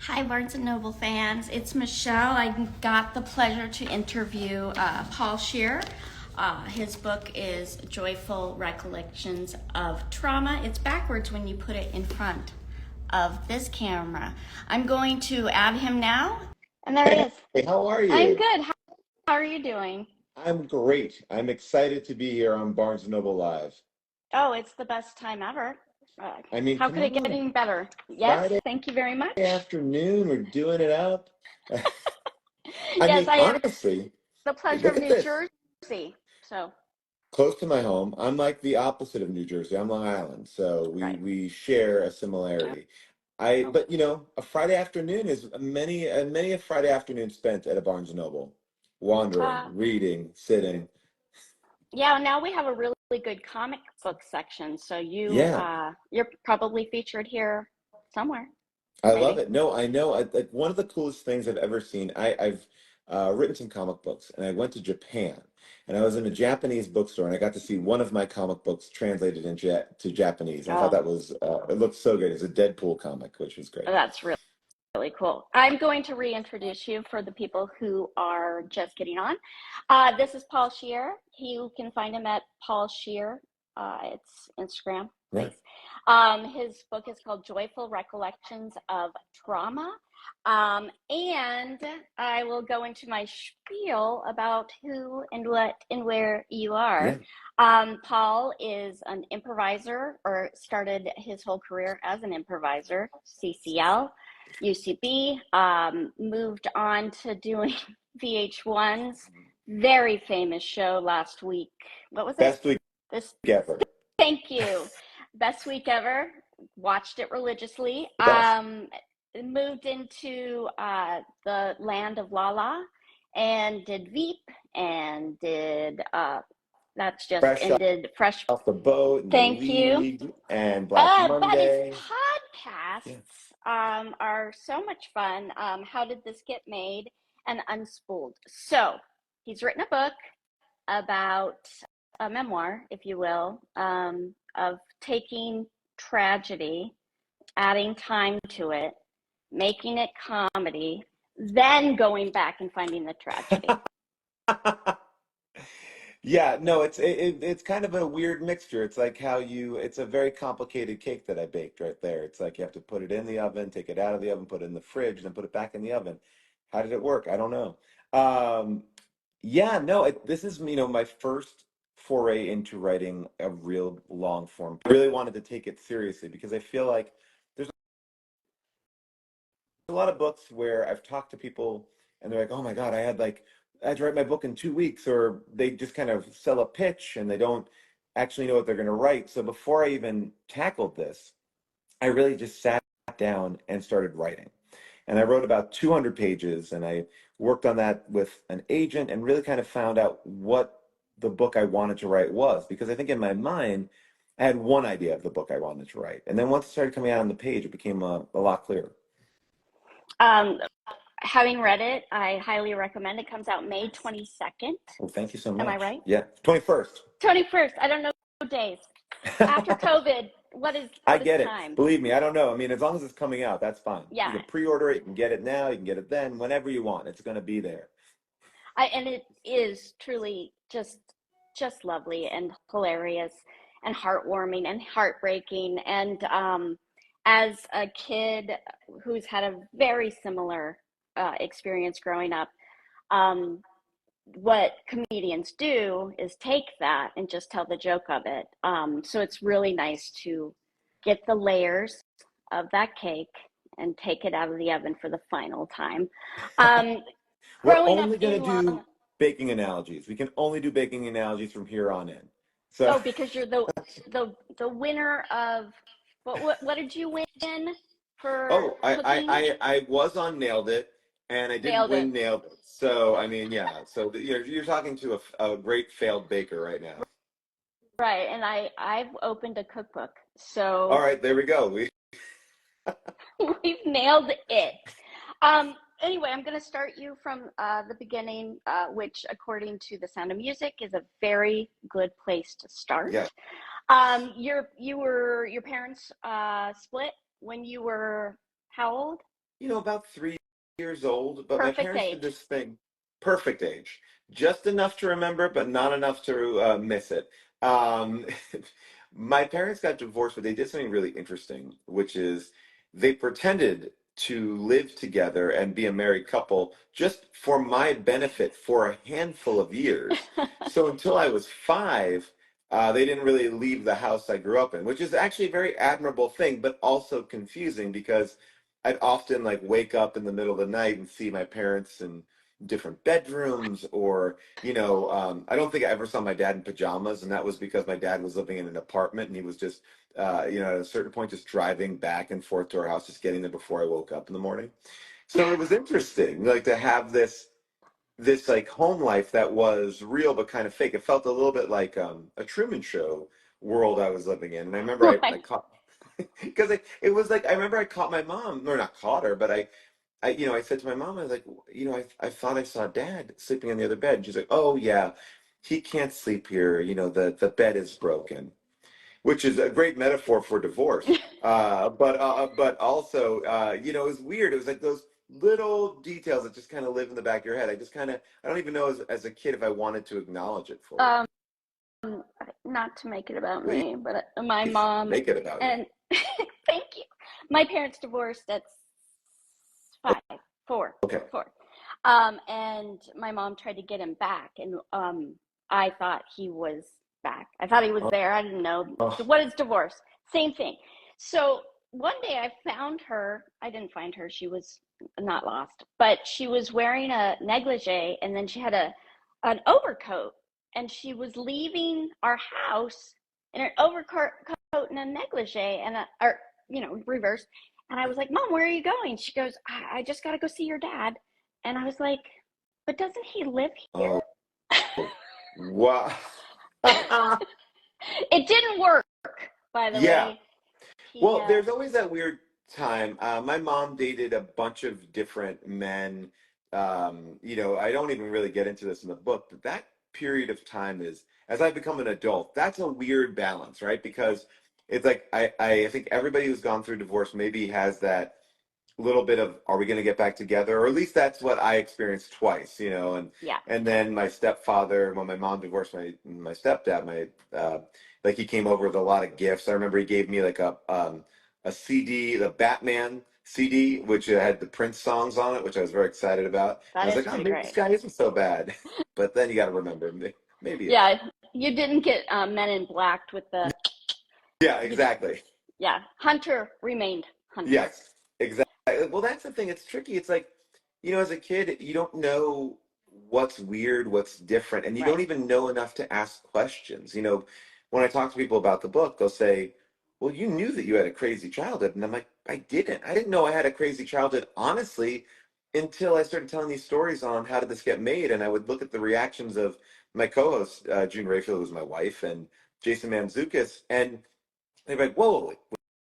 Hi, Barnes& and Noble fans. It's Michelle. I got the pleasure to interview Paul Scheer. His book is Joyful Recollections of Trauma. It's backwards when you put it in front of this camera. I'm going to add him now. And there he Hey, is. how are I'm you? good. How are you doing? I'm great. I'm excited to be here on Barnes& Noble Live. Oh, it's the best time ever. I mean, How come could it get on, any better? Yes, Friday thank you very much. afternoon, we're doing it up. I Yes, mean, I have honestly, the pleasure look of at New this. Jersey. So, Close to my home. I'm like the opposite of New Jersey. I'm Long Island, so we right. we share a similarity. But a Friday afternoon is many a Friday afternoon spent at a Barnes& Noble, wandering, Uh, reading, sitting. yeah, now we have a really good comic book section, so Yeah. you're probably featured here somewhere, I love maybe. it. No, I know. Like one of the coolest things I've ever seen. I've written some comic books, and I went to Japan, and I was in a Japanese bookstore, and I got to see one of my comic books translated to Japanese. And I thought Oh, that was it looked so good. It's a Deadpool comic, which was great. that's really cool. I'm going to reintroduce you for the people who are just getting on. This is Paul Scheer. You can find him at Paul Scheer. It's Instagram, Yeah. please. His book is called Joyful Recollections of Trauma. And I will go into my spiel about who and what and where you are. Yeah. Paul is an improviser, or started his whole career as an improviser, CCL. UCB, moved on to doing VH1's very famous show last week. What was it? Best week This, ever. thank you. Best week ever. Watched it religiously. The best. Moved into the land of Lala and did Veep and did, that's just Fresh ended Fresh. off the boat and the Thank you. league and Black But his Monday. podcasts Yeah. are so much fun. How did this get made? And Unspooled. So he's written a book about a memoir, if you will, of taking tragedy, adding time to it, making it comedy, then going back and finding the tragedy. Yeah, no, it's kind of a weird mixture. It's like it's a very complicated cake that I baked right there. It's like you have to put it in the oven, take it out of the oven, put it in the fridge, then put it back in the oven. How did it work? I don't know. Um, yeah, no, this is, my first foray into writing a real long form. I really wanted to take it seriously because I feel like there's a lot of books where I've talked to people and they're like, "Oh my God, I had to write my book in 2 weeks," or they just kind of sell a pitch and they don't actually know what they're going to write. So before I even tackled this, I really just sat down and started writing. And I wrote about 200 pages and I worked on that with an agent and really kind of found out what the book I wanted to write was. Because I think in my mind, I had one idea of the book I wanted to write. And then once it started coming out on the page, it became a lot clearer. Um, Having read it, I highly recommend it. Comes out May 22nd. Well, thank you so Am I much. right? Yeah, 21st. 21st. I don't know days. After COVID, I what is get it. time? Believe me, I don't know. I mean, as long as it's coming out, that's fine. You Yeah. can pre-order it, you can get it now, you can get it then, whenever you want. It's going to be there. And it is truly just lovely and hilarious and heartwarming and heartbreaking. And as a kid who's had a very similar experience growing up, um, what comedians do is take that and just tell the joke of it. So it's really nice to get the layers of that cake and take it out of the oven for the final time. Um, We're Growing up only going in to Long, do baking analogies. We can only do baking analogies from here on in. So, oh, because you're the winner of what did you win for oh, I, I, cooking? I, I was on Nailed It, and I didn't Nailed win it. Nailed It. So, I mean, yeah. So you're talking to a great failed baker right now. Right, and I've opened a cookbook, All so right, there we go. we've nailed it. Anyway, I'm going to start you from the beginning, which, according to The Sound of Music, is a very good place to start. Yeah. Your parents split when you were how old? about 3 years old. But my Perfect parents did age. this thing, perfect age, just enough to remember, but not enough to miss it. Um, my parents got divorced, but they did something really interesting, which is they pretended to live together and be a married couple just for my benefit for a handful of years. So until I was 5, they didn't really leave the house I grew up in, which is actually a very admirable thing, but also confusing because I'd often like wake up in the middle of the night and see my parents in different bedrooms, or I don't think I ever saw my dad in pajamas, and that was because my dad was living in an apartment and he was just at a certain point just driving back and forth to our house, just getting there before I woke up in the morning. So it was interesting, like to have this like home life that was real but kind of fake. It felt a little bit like a Truman Show world I was living in. And I remember I Right. caught because it was like I remember I caught my mom, or not caught her, but I said to my mom, I was like, I thought I saw Dad sleeping on the other bed. And she's like, oh yeah, he can't sleep here. The bed is broken, which is a great metaphor for divorce. But also, it was weird. It was like those little details that just kind of live in the back of your head. I don't even know as a kid if I wanted to acknowledge it fully. Um, Not to make it about Please me, but my mom make it about you. and thank you. My parents divorced at five, four, Okay. four. And my mom tried to get him back, and I thought he was back. I thought he was Oh, there. I didn't know oh, what is divorce. Same thing. So one day I found her. I didn't find her. She was not lost, but she was wearing a negligee, and then she had an overcoat, and she was leaving our house in an overcoat and a negligee, and or reverse. And I was like, Mom, where are you going? She goes, I just got to go see your dad. And I was like, but doesn't he live here? oh, wow. It didn't work, by the Yeah. way. He, Well, there's always that weird time. My mom dated a bunch of different men. I don't even really get into this in the book, but that period of time is, as I become an adult, that's a weird balance, right? Because it's like I think everybody who's gone through divorce maybe has that little bit of, are we going to get back together, or at least that's what I experienced twice, yeah, and then my stepfather, when my mom divorced my stepdad, like he came over with a lot of gifts. I remember he gave me like a CD, the Batman CD, which had the Prince songs on it, which I was very excited about. And I that was is like, oh, pretty maybe this great. guy isn't so bad. But then you got to remember, maybe he is. Yeah, you didn't get Men in Black with the, Yeah, you did, exactly. yeah, Hunter remained Hunter. Yes, exactly. Well, that's the thing. It's tricky. It's like, as a kid, you don't know what's weird, what's different, and you don't Right. even know enough to ask questions. When I talk to people about the book, they'll say, well, you knew that you had a crazy childhood. And I'm like, I didn't. I didn't know I had a crazy childhood, honestly, until I started telling these stories on how did this get made. And I would look at the reactions of my co-host, June Rayfield, who's my wife, and Jason Mantzoukas, and they're like, whoa,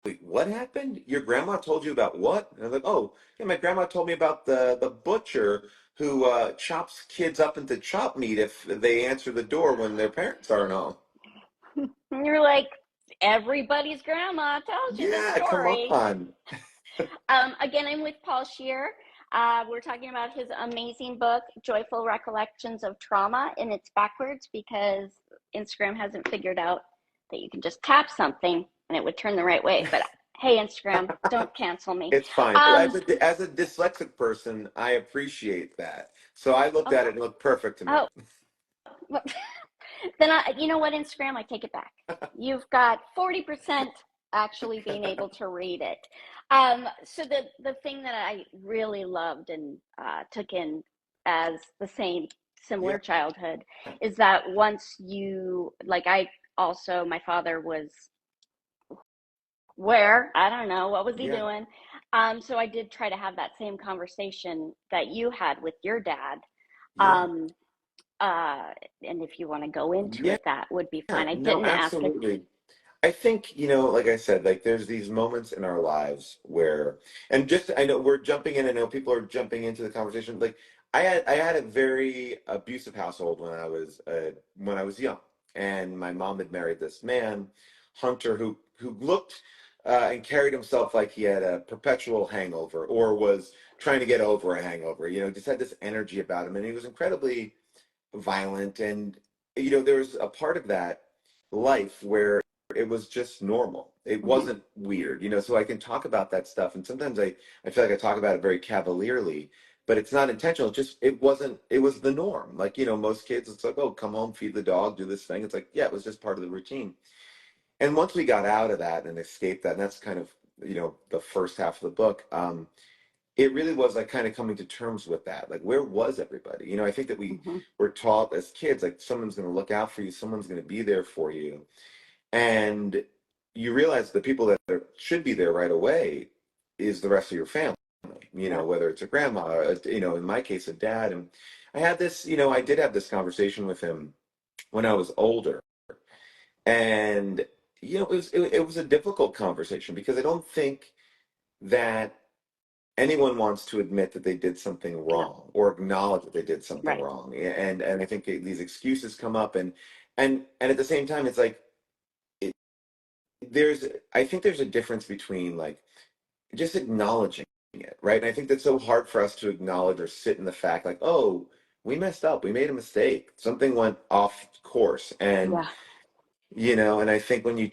wait, what happened? Your grandma told you about what? And I'm like, oh, yeah, my grandma told me about the butcher who chops kids up into chop meat if they answer the door when their parents aren't home. And you're like, everybody's grandma tells you this Yeah, come story. on. Again, I'm with Paul Scheer. We're talking about his amazing book, Joyful Recollections of Trauma, and it's backwards because Instagram hasn't figured out that you can just tap something and it would turn the right way. But hey, Instagram, don't cancel me. It's fine. Um, As a dyslexic person, I appreciate that. So I looked at it oh, and it looked perfect to me. oh, then you know what, Instagram, I take it back. You've got 40% actually being able to read it. So the thing that I really loved and took in as the same Yeah, similar childhood is that once you like I also my father was where I don't know what was he yeah, doing. So I did try to have that same conversation that you had with your dad. yeah, Um, uh, and if you want to go into yeah. it, that would be fine. I No, didn't ask it. absolutely. I think, like I said, like there's these moments in our lives where, and just, I know we're jumping in, I know people are jumping into the conversation. Like I had a very abusive household when I was young. And my mom had married this man, Hunter, who looked and carried himself like he had a perpetual hangover or was trying to get over a hangover. Just had this energy about him, and he was incredibly violent. And there was a part of that life where it was just normal. It Hmm. wasn't weird. So I can talk about that stuff, and sometimes I feel like I talk about it very cavalierly, but it's not intentional. It wasn't, it was the norm. Like, most kids, it's like, oh, come home, feed the dog, do this thing. It's like, yeah, it was just part of the routine. And once we got out of that and escaped that, and that's kind of, the first half of the book, it really was like kind of coming to terms with that. Like, where was everybody? I think that we Hmm. were taught as kids, like, someone's going to look out for you, someone's going to be there for you. And you realize the people that should be there right away is the rest of your family, Yeah. whether it's a grandma, in my case, a dad. And I did have this conversation with him when I was older. And, it was a difficult conversation because I don't think that anyone wants to admit that they did something No. wrong or acknowledge that they did something Right. wrong. And I think these excuses come up, and at the same time, it's like it, there's I think there's a difference between, like, just acknowledging it, right? And I think that's so hard for us to acknowledge or sit in the fact, like, oh, we messed up, we made a mistake, something went off course. And Yeah. and I think when I've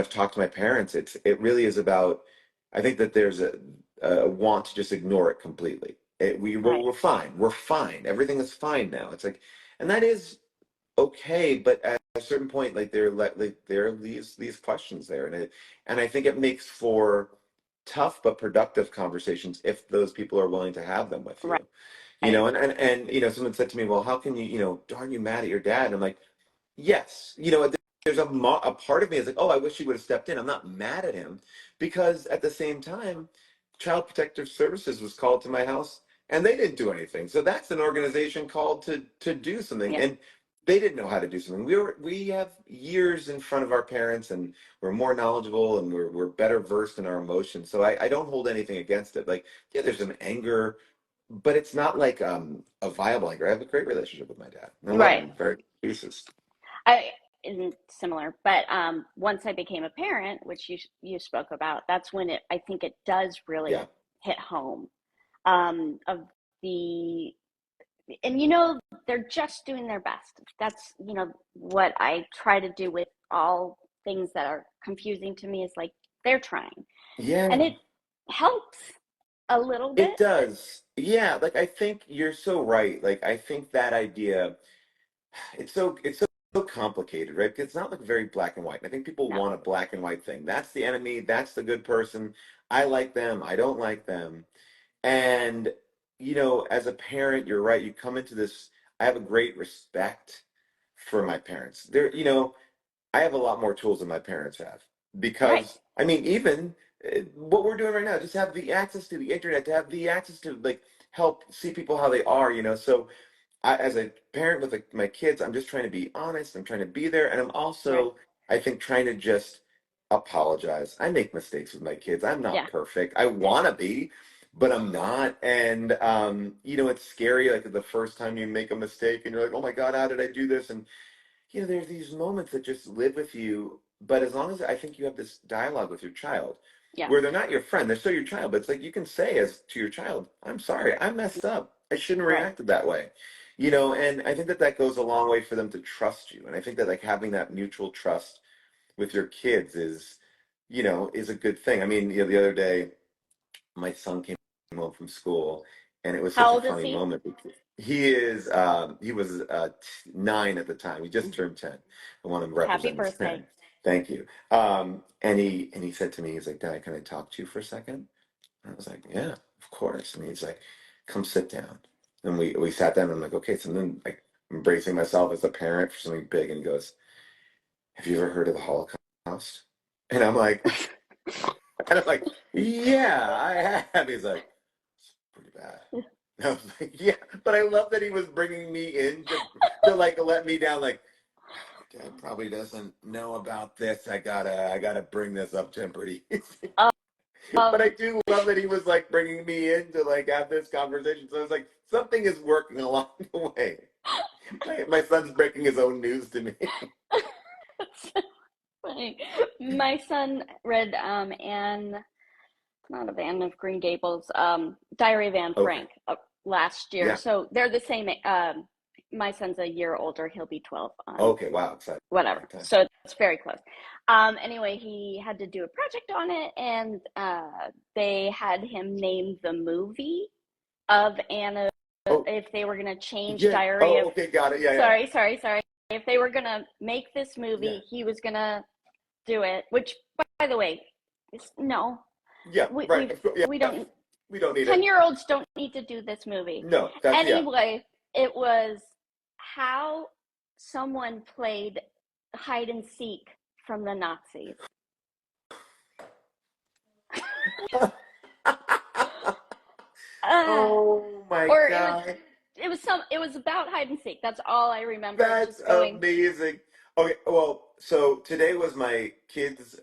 talked to my parents, it really is about, I think that there's a want to just ignore it completely. Right. We're fine. We're fine. Everything is fine now. It's like, and that is okay, but at a certain point, like, there are these questions there, and I think it makes for tough but productive conversations if those people are willing to have them with you. Right. Someone said to me, well, how can you, darn, you mad at your dad? And I'm like, yes, there's a part of me is like, oh, I wish he would have stepped in. I'm not mad at him, because at the same time, Child Protective Services was called to my house and they didn't do anything. So that's an organization called to do something, Yeah. and they didn't know how to do something. We have years in front of our parents, and we're more knowledgeable, and we're better versed in our emotions. So I don't hold anything against it. Like, yeah, there's some anger, but it's not like a viable anger. I have a great relationship with my dad. I love Right. him very pieces. I isn't similar, but once I became a parent, which you spoke about, that's when I think it does Yeah. really hit home. Of the and they're just doing their best. That's what I try to do with all things that are confusing to me, is like, they're trying, and Yeah, it helps a little it bit. does. Yeah, like, I think you're so right. Like, I think that idea, it's so complicated, right? Because it's not like very black and white. I think people No. want a black and white thing. That's the enemy, that's the good person. I like them, I don't like them. And as a parent, you're right. You come into this, I have a great respect for my parents. I have a lot more tools than my parents have, Right. because I mean, even what we're doing right now, just have the access to the internet, to have the access to, like, help see people how they are. So as a parent with, like, my kids, I'm just trying to be honest. I'm trying to be there, and I'm Right. also, I think, trying to just apologize. I make mistakes with my kids. I'm not Yeah. perfect. I want to be, but I'm not. And it's scary. Like, the first time you make a mistake, and you're like, oh my God, how did I do this? And there's these moments that just live with you. But as long as, I think, you have this dialogue with your child, Yeah. where they're not your friend, they're still your child, but it's like you can say, as to your child, I'm sorry, I messed up. I shouldn't have Right. reacted that way. And I think that that goes a long way for them to trust you. And I think that, like, having that mutual trust with your kids is a good thing. I mean, the other day, my son came home from school, and it was How such a old is funny he? moment. He was 9 at the time. He just Mhm. turned 10. I want to Happy represent his birthday. 10. Thank you. And he said to me, he's like, Dad, can I talk to you for a second? And I was like, yeah, of course. And he's like, come sit down. And we sat down, and I'm like, okay, so then, like, I'm bracing myself as a parent for something big, and he goes, have you ever heard of the Holocaust? And I'm like, and I'm like, yeah, I have. He's like, it's pretty bad. And I was like, yeah, but I love that he was bringing me in to like let me down. Like, Dad probably doesn't know about this. I gotta bring this up to him pretty easy. But I Um, do love that he was, like, bringing me in to, like, have this conversation. So I was like, something is working along the way. My son's breaking his own news to me. Funny. My son read not of Anne of Green Gables, Diary of Anne Okay. Frank last year. Yeah. So they're the same. My son's a year older. He'll be 12 on Okay. Wow. Exciting whatever. time. So it's very close. Anyway, he had to do a project on it, and they had him name the movie of Anna Oh, if they were going to change yeah. Diary Oh, of. okay. Got it. Yeah. Yeah. Sorry. If they were going to make this Yeah. movie, he was going to do it. Which, by the way, no, Yeah. we Right. we we Yeah. don't. We don't need it. 10-year-olds don't need to do this movie. No. That's yeah. Anyway, it was how someone played hide and seek from the Nazis. Uh, Oh my or God. it was about hide and seek. That's all I remember. That's Just going, amazing. Okay, well, so today was my kids'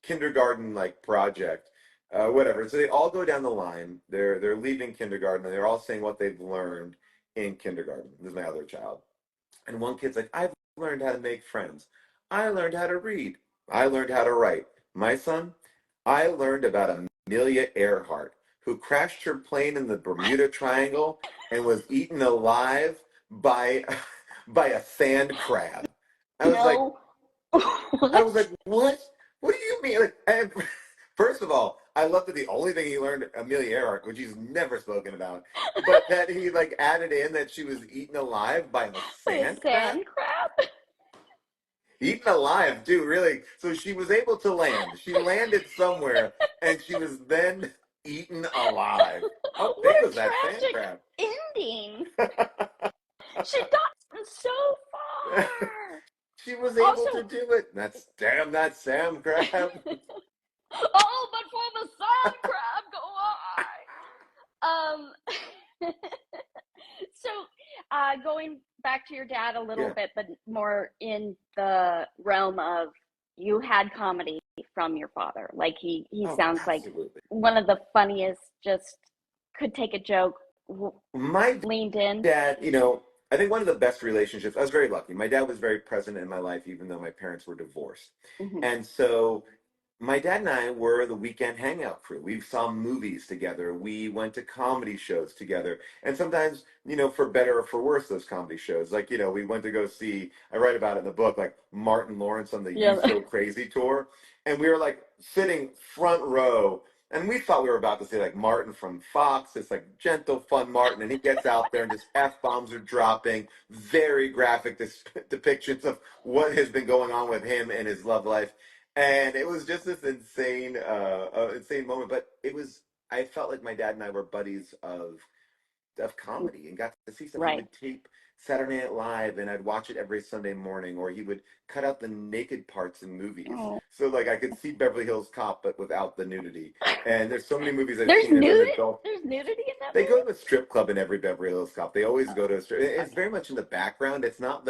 kindergarten like project, whatever. So they all go down the line. They're leaving kindergarten, and they're all saying what they've learned in kindergarten. This is my other child. And one kid's like, I've learned how to make friends. I learned how to read. I learned how to write. My son, I learned about Amelia Earhart, who crashed her plane in the Bermuda Triangle and was eaten alive by by a sand crab. I was like, no, what? what? What do you mean? Like, first of all, I love that the only thing he learned Amelia Earhart, which he's never spoken about, but that he like added in that she was eaten alive by a By a sand crab. sand crab? Eaten alive, too, really. So she was able to land. She landed somewhere, and she was then eaten alive. How What big a was that sand tragic crab? ending! She got so far. She was able to Also, do it. That's damn that Sam crab. oh, but for the sand crab, go on. So, going back to your dad a little Yeah. bit, but more in the realm of you had comedy from your father. Like he Oh, sounds like absolutely. one of the funniest. Just could take a joke, My leaned in. dad, I think one of the best relationships, I was very lucky. My dad was very present in my life, even though my parents were divorced. Hmm. And so my dad and I were the weekend hangout crew. We saw movies together. We went to comedy shows together. And sometimes, for better or for worse, those comedy shows. Like, we went to go see, I write about it in the book, like Martin Lawrence on the You Yeah, So Crazy tour. And we were like sitting front row. And we thought we were about to see like Martin from Fox, this like gentle, fun Martin. And he gets out there and just F bombs are dropping, very graphic depictions of what has been going on with him and his love life. And it was just this insane moment. But I felt like my dad and I were buddies of comedy and got to see stuff. He right. would tape Saturday Night Live and I'd watch it every Sunday morning, or he would cut out the naked parts in movies. Oh. So like I could see Beverly Hills Cop, but without the nudity. And there's so many movies I've There's seen as an nudity. adult. There's nudity in that They movie. go to a strip club in every Beverly Hills Cop. They always go to a strip. It's Okay. very much in the background. It's not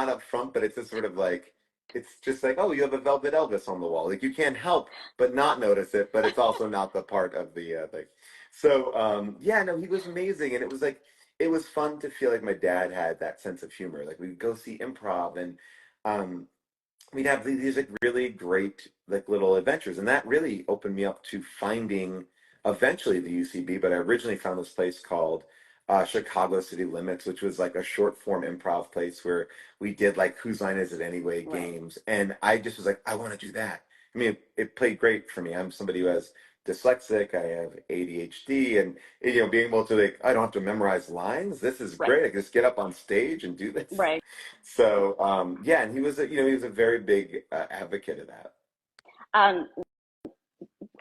up front, but it's just sort of like it's just like, oh, you have a Velvet Elvis on the wall. Like you can't help but not notice it, but it's also not the part of the thing. So yeah, no, he was amazing, and it was fun to feel like my dad had that sense of humor. Like we'd go see improv, and um, we'd have these like really great like little adventures, and that really opened me up to finding eventually the UCB. But I originally found this place called Chicago City Limits, which was like a short form improv place where we did like Whose Line Is It Anyway Right. games, and I just was like, I want to do that. I mean, it played great for me. I'm somebody who has dyslexic, I have ADHD, and being able to like, I don't have to memorize lines. This is Right. great. I can just get up on stage and do this. Right. So yeah, and he was a very big advocate of that. Um,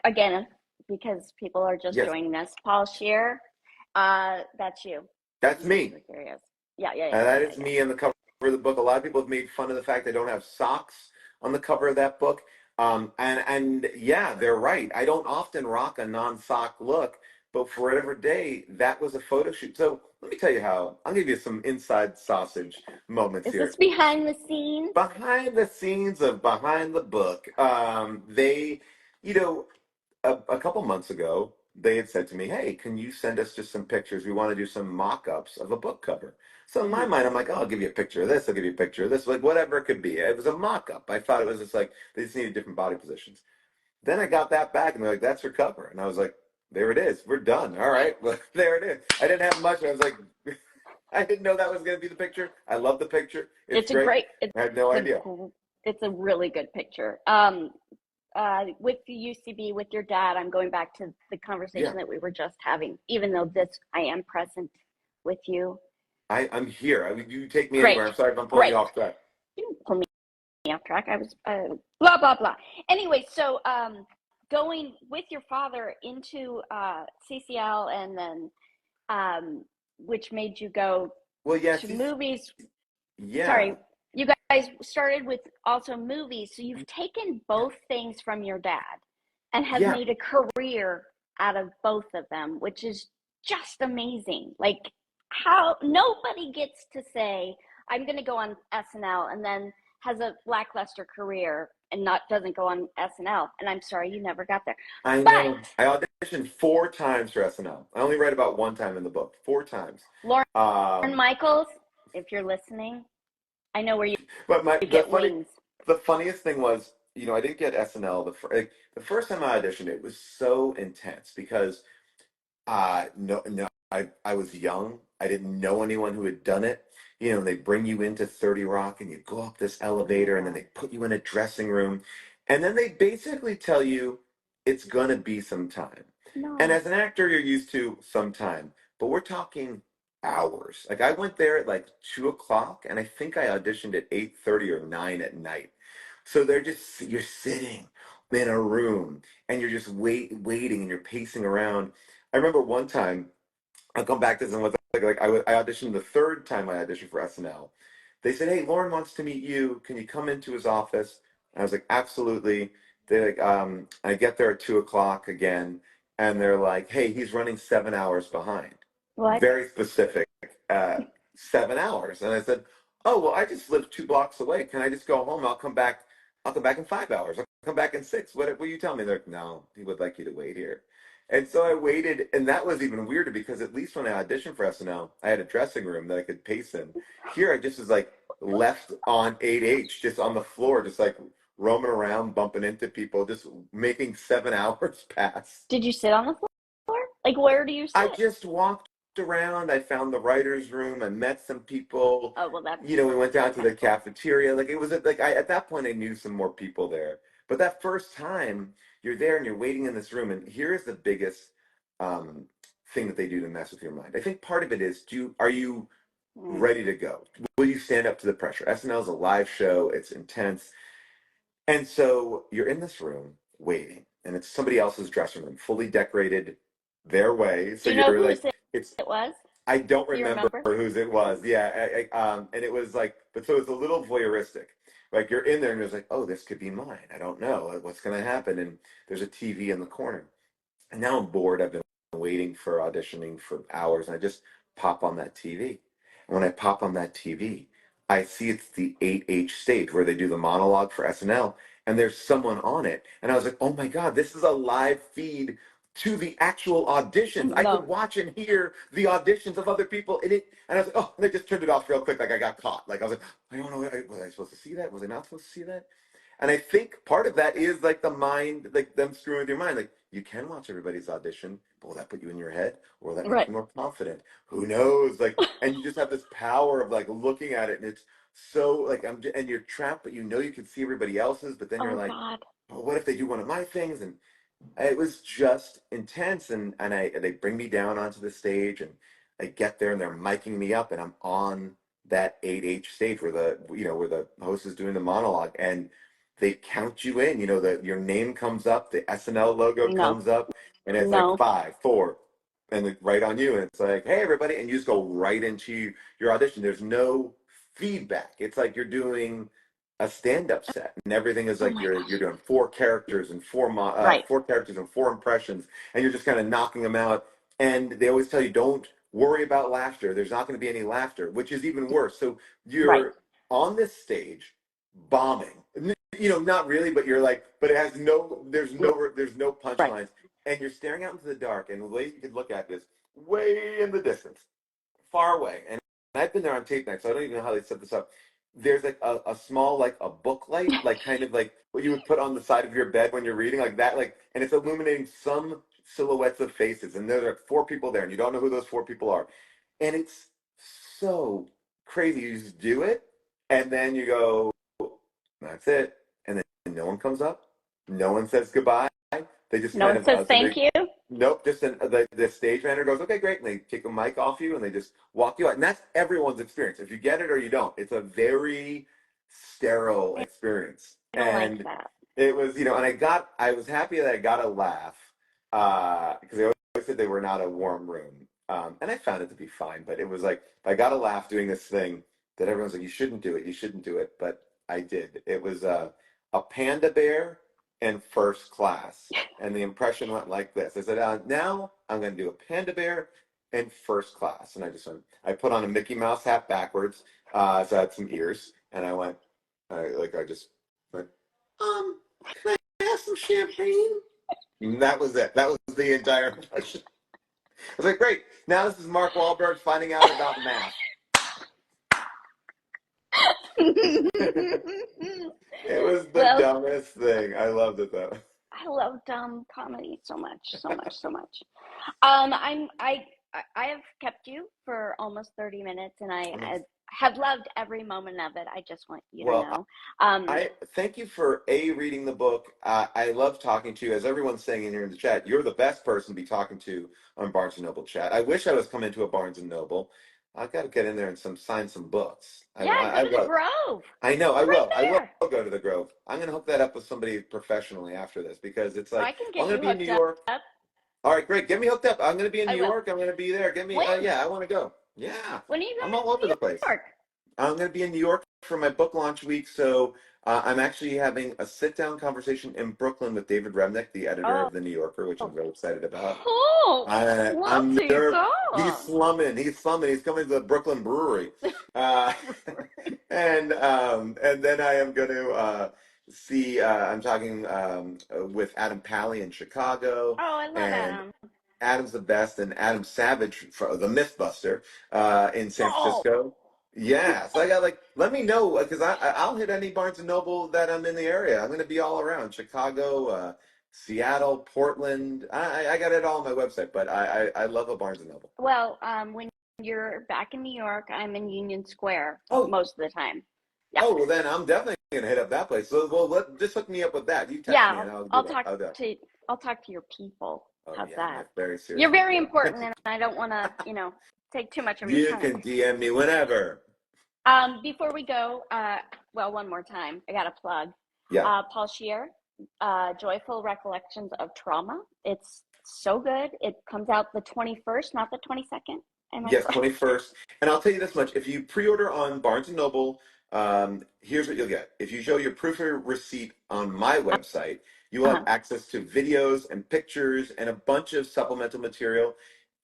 Again, because people are just Yes, joining us. Paul Scheer, that's you. that's I'm me. super curious. Yeah, yeah, yeah, And yeah, that yeah, is yeah. me on the cover of the book. A lot of people have made fun of the fact I don't have socks on the cover of that book. And yeah, they're right. I don't often rock a non-sock look, but for whatever day, that was a photo shoot. So let me tell you how. I'll give you some inside sausage moments Is this here. behind the scenes? Behind the scenes of Behind the Book, they, you know, a couple months ago, they had said to me, "Hey, can you send us just some pictures? We want to do some mock-ups of a book cover." So in my Mm-hmm. mind, I'm like, "Oh, I'll give you a picture of this. I'll give you a picture of this, like whatever it could be." It was a mock-up. I thought it was just like they just needed different body positions. Then I got that back, and they're like, "That's her cover," and I was like, "There it is. We're done. All right, well, there it is." I didn't have much. I was like, I didn't know that was going to be the picture. I love the picture. It's It's a great. great, I had no a, idea. it's a really good picture. With the UCB, with your dad, I'm going back to the Yeah, conversation that we were just having, even though this, I am present with you. I'm here. I mean, you take me Great, anywhere. I'm sorry if I'm pulling you great. off track. You didn't pull me off track. I was, blah, blah, blah. Anyway, so going with your father into CCL and then, which made you go Well, yes, to movies. yeah, Sorry, you guys started with also movies, so you've taken both things from your dad and have yeah. made a career out of both of them, which is just amazing. Like, how nobody gets to say, I'm going to go on SNL and then has a lackluster career and not doesn't go on SNL. And I'm sorry you never got there. I But know. I auditioned 4 times for SNL. I only read about 1 time in the book. 4 times. Lauren Um, Michaels, if you're listening, I know where but you the get wings. funniest thing was, I didn't get SNL the first time I auditioned. It was so intense because no, no, I was young. I didn't know anyone who had done it. They bring you into 30 Rock and you go up this elevator and then they put you in a dressing room. And then they basically tell you it's gonna be some time. And No. as an actor, you're used to some time, but we're talking hours. Like I went there at like 2 o'clock and I think I auditioned at 8:30 or 9 at night. So you're sitting in a room and you're just waiting and you're pacing around. I remember one time, I'll come back to this, and I auditioned the third time I auditioned for SNL. They said, "Hey, Lauren wants to meet you. Can you come into his office?" And I was like, "Absolutely." I get there at 2 o'clock again, and they're like, "Hey, he's running 7 hours behind." What? Very specific, uh, 7 hours. And I said, "Oh, well, I just live 2 blocks away. Can I just go home? I'll come back. I'll come back in 5 hours. I'll come back in six. What will you tell me?" They're like, "No, he would like you to wait here." And so I waited, and that was even weirder because at least when I auditioned for SNL, I had a dressing room that I could pace in. Here, I just was like left on 8H, just on the floor, just like roaming around, bumping into people, just making 7 hours pass. Did you sit on the floor? Like, where do you I sit? just walked around. I found the writer's room. I met some people. Oh, well, that's We went down to the kind of cool. cafeteria. Like it was like at that point I knew some more people there. But that first time you're there and you're waiting in this room, and here's the biggest um, thing that they do to mess with your mind. I think part of it is, are you Mm. ready to go? Will you stand up to the pressure? SNL is a live show. It's intense. And so you're in this room waiting, and it's somebody else's dressing room, fully decorated their way. So Do you know you're whose like, it's it was? I don't Do you remember remember? whose it was. Yeah, and it was like, but so it's a little voyeuristic. Like you're in there and you're like, oh, this could be mine. I don't know what's going to happen. And there's a TV in the corner. And now I'm bored. I've been waiting for auditioning for hours, and I just pop on that TV. And when I pop on that TV, I see it's the 8H stage where they do the monologue for SNL, and there's someone on it. And I was like, oh my God, this is a live feed to the actual auditions. I could No. watch and hear the auditions of other people in it. And I was like, oh, and I just turned it off real quick, like I got caught. Like I was like, I don't know, was I supposed to see that? Was I not supposed to see that? And I think part of that is like the mind, like them screwing with your mind. Like you can watch everybody's audition, but will that put you in your head? Or will that make Right. you more confident? Who knows? Like, and you just have this power of like looking at it, and it's so like and you're trapped, but you can see everybody else's, but then you're Oh, like, God. well, what if they do one of my things? And it was just intense. And they bring me down onto the stage, and I get there and they're miking me up, and I'm on that 8H stage where the host is doing the monologue, and they count you in. That your name comes up, the SNL logo No. comes up, and it's like No. 5, 4, and right on you, and it's like, hey everybody, and you just go right into your audition. There's no feedback. It's like you're doing a stand-up set, and everything is Oh, like my you're gosh. doing four characters and Right. four characters and four impressions, and you're just kind of knocking them out. And they always tell you, don't worry about laughter. There's not going to be any laughter, which is even worse. So Right. you're on this stage bombing. Not really, but you're like, but it has there's no Right. punchlines, and you're staring out into the dark, and the way you could look at this way in the distance, far away. And I've been there on tape night, so I don't even know how they set this up. There's like a small, like a book light, like kind of like what you would put on the side of your bed when you're reading, like that, like, and it's illuminating some silhouettes of faces, and there are four people there, and you don't know who those four people are, and it's so crazy. You just do it, and then you go, that's it, and then no one comes up, no one says goodbye. They just No kind one of says so they thank you. nope, just the stage manager goes, okay, great, and they take a mic off you and they just walk you out, and that's everyone's experience. If you get it or you don't, it's a very sterile experience, I don't like and that. it was, and I was happy that I got a laugh because they always said they were not a warm room, and I found it to be fine, but it was like I got a laugh doing this thing that everyone's like, you shouldn't do it, but I did. It was a panda bear in first class. And the impression went like this. I said, now I'm going to do a panda bear in first class. And I put on a Mickey Mouse hat backwards. So I had some ears. And I just went, can I have some champagne? And that was it. That was the entire impression. I was like, great. Now this is Mark Wahlberg finding out about math. It was the Well, dumbest thing. I loved it though. I love dumb comedy so much, so much, so much. I have kept you for almost 30 minutes, and I have loved every moment of it. I just want you to Well, know. Um, I thank you for reading the book. I love talking to you. As everyone's saying in here in the chat, you're the best person to be talking to on Barnes and Noble chat. I wish I was coming to a Barnes and Noble. I've got to get in there and sign some books. yeah, go I to the will. Grove. I know. It's right I will there. go to the Grove. I'm going to hook that up with somebody professionally after this because it's I like, can well, get I'm going you to be in New hooked York. up. All right, great. Get me hooked up. I'm going to be in I New will. York. I'm going to be there. Get me. When? Yeah, I want to go. Yeah, When are you I'm going all to over New the place. York? I'm going to be in New York for my book launch week. So I'm actually having a sit down conversation in Brooklyn with David Remnick, the editor Oh, of The New Yorker, which I'm very excited about. oh, I'm slutty nervous. He's dog. slumming. He's slumming. He's coming to the Brooklyn Brewery. Uh, and then I am going to see, I'm talking with Adam Pally in Chicago. Oh, I love And Adam. Adam's the best, and Adam Savage, the Mythbuster, in San Oh, Francisco. Yeah, so I got like, let me know because I'll hit any Barnes and Noble that I'm in the area. I'm going to be all around Chicago, Seattle, Portland. I got it all on my website, but I love a Barnes and Noble. well, when you're back in New York, I'm in Union Square Oh, most of the time. Yeah, well then I'm definitely going to hit up that place. So well, just hook me up with that. You text yeah. me and I'll do I'll that. talk I'll do that. to I'll talk to your people. Oh How's yeah, my that? very serious You're very people. important, and I don't want to, take too much of your You time. can DM me whenever. Before we go, well, one more time, I got a plug. Yeah. Paul Scheer, Joyful Recollections of Trauma. It's so good. It comes out the 21st, not the 22nd. Am I Yes, correct? 21st. And I'll tell you this much. If you pre-order on Barnes& and Noble, here's what you'll get. If you show your proof of receipt on my website, you will have Uh-huh. access to videos and pictures and a bunch of supplemental material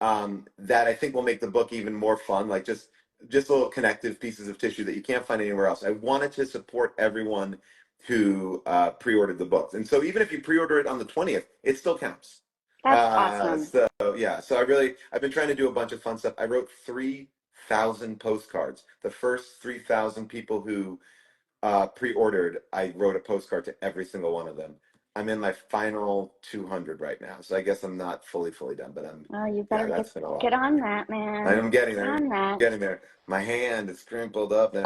that I think will make the book even more fun, like just little connective pieces of tissue that you can't find anywhere else. I wanted to support everyone who pre-ordered the books. And so even if you pre-order it on the 20th, it still counts. That's awesome. So yeah, so I've been trying to do a bunch of fun stuff. I wrote 3,000 postcards. The first 3,000 people who pre-ordered, I wrote a postcard to every single one of them. I'm in my final 200 right now, so I guess I'm not fully done, but Oh, you yeah, better that's been a lot. get on that, man. I'm getting Get there. on that. Getting there. My hand is crimpled up now.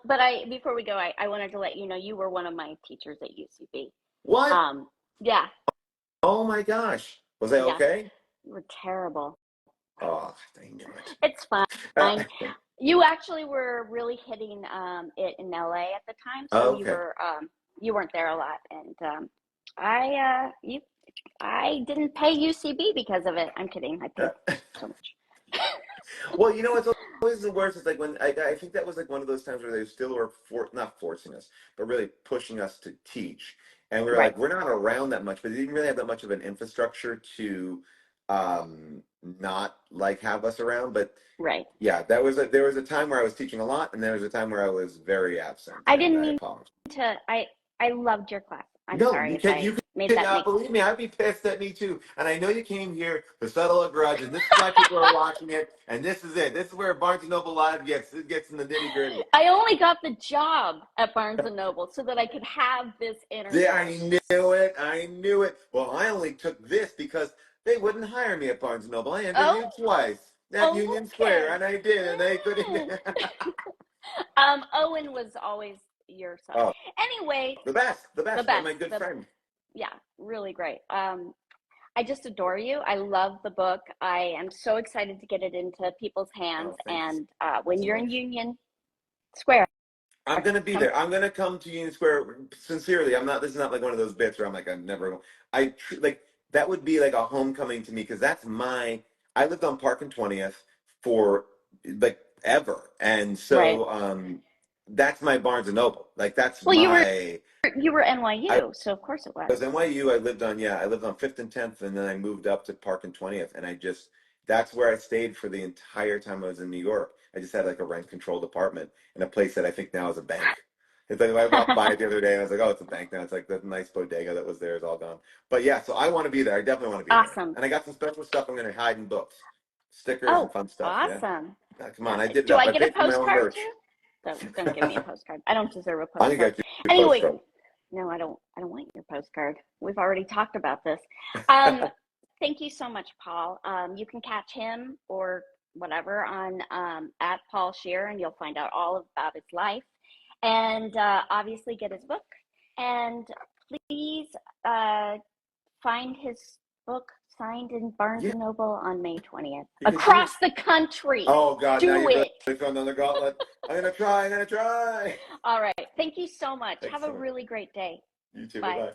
But before we go, I wanted to let you know you were one of my teachers at UCB. What? Yeah, Oh my gosh. Was I yeah, okay? you were terrible. Oh, I knew It's fine. it. You actually were really hitting it in LA at the time, so Okay. you weren't there a lot, and I didn't pay UCB because of it. I'm kidding. I paid so much. Well, it's always the worst. It's like when I think that was like one of those times where they still were not forcing us, but really pushing us to teach. And we were Right, like, we're not around that much, but they didn't really have that much of an infrastructure to not like have us around. But right. yeah, there was a time where I was teaching a lot, and there was a time where I was very absent, I and didn't I mean apologize. to. I loved your class. I'm No, sorry if you I made could that not make. believe me. I'd be pissed at me too. And I know you came here to settle a grudge, and this is why people are watching it. And this is it. This is where Barnes and Noble Live gets in the nitty gritty. I only got the job at Barnes and Noble so that I could have this Yeah, interview. I knew it. I knew it. Well, I only took this because they wouldn't hire me at Barnes and Noble. I interviewed Oh, twice at Union Square, okay. and I did, and they couldn't. Mm. Owen was always your son. Oh, Anyway, the the best, best. my good The friend. Yeah, really great. I just adore you. I love the book. I am so excited to get it into people's hands. Oh, thanks And when so you're in much. Union Square, I'm gonna be come. there. I'm gonna come to Union Square. Sincerely, I'm not. This is not like one of those bits where I'm like, I'm never. Like that would be like a homecoming to me because that's my. I lived on Park and 20th for like ever, and Right. so that's my Barnes and Noble. Like that's Well, my. you were I NYU, so of course it was was. NYU. I lived on Fifth and 10th, and then I moved up to Park and 20th, and I just that's where I stayed for the entire time I was in New York. I just had like a rent controlled apartment in a place that I think now is a bank. It's like I walked by it the other day and I was like, oh, it's a bank now. It's like the nice bodega that was there is all gone. But yeah, so I want to be there. I definitely want to be there. Awesome. And I got some special stuff I'm going to hide in books, stickers and Oh, fun stuff. Yeah. awesome. Come on, I did it Do up. I I get a paid for my own postcard merch. too? Don't give me a postcard. I don't deserve a I'm gonna postcard. get you a Anyway, postcard. no, I don't. I don't want your postcard. We've already talked about this. Thank you so much, Paul. You can catch him or whatever on at Paul Scheer, and you'll find out all about his life, and obviously get his book. And please find his book signed in Barnes Yeah, and Noble on May 20th because you. across the country. Oh God, now Do you're really it. throwing down the gauntlet. I'm gonna try. I'm gonna try. All right. Thank you so much. Thanks Have a so much. really great day. You too. Bye Bye. bye.